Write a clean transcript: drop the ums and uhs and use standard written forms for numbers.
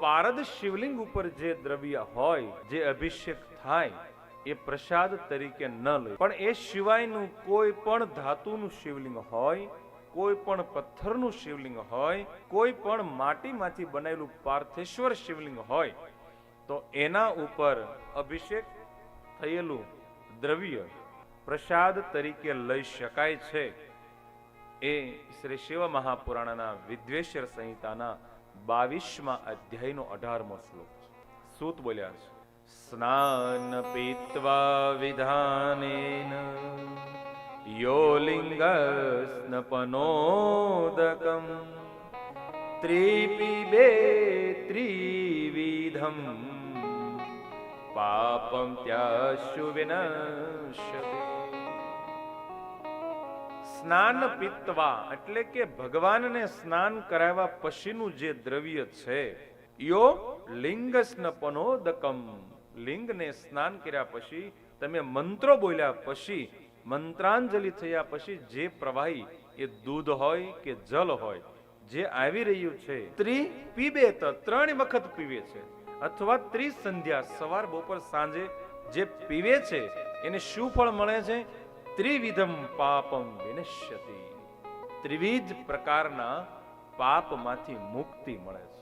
પારદ શિવલિંગ ઉપર જે દ્રવ્ય હોય, જે અભિષેક થાય, એ પ્રસાદ તરીકે ન લે, પણ એ સિવાયનું કોઈ પણ ધાતુનું શિવલિંગ હોય, કોઈ પણ પથ્થરનું શિવલિંગ હોય, કોઈ પણ માટીમાંથી બનેલું પાર્થેશ્વર શિવલિંગ હોય, તો એના ઉપર અભિષેક થયેલું દ્રવ્ય પ્રસાદ તરીકે લઈ શકાય છે. એ શ્રી શિવ મહાપુરાણના વિદ્વેશ્વર સંહિતાના 22મા અધ્યાયનો 18મો શ્લોક છે. સૂત બોલ્યા છે, સ્નાન પીત્વા વિધાનેન યો લિંગસ્નપનોદકમ ત્રિપીબે ત્રિવિધમ પાપમ ત્યાશુ વિનશ્યતે. સ્નાન પીત્વા એટલે કે ભગવાનને સ્નાન કરાવ્યા પછીનું જે દ્રવ્ય છે, યો લિંગસ્નપનોદકમ, લિંગને સ્નાન કર્યા પછી, તમે મંત્રો બોલ્યા પછી, મંત્રાંજલિ થયા પછી જે પ્રવાહી, એ દૂધ હોય કે જલ હોય, જે આવી રહ્યું છે, ત્રિપીબેત, 3 વખત પીવે છે, અથવા ત્રિસંધ્યા, સવાર બપોર સાંજે જે પીવે છે, એને શું ફળ મળે છે? ત્રિવિધમ પાપમ વિનશ્યતિ, ત્રિવિધ પ્રકારના પાપમાંથી મુક્તિ મળે છે.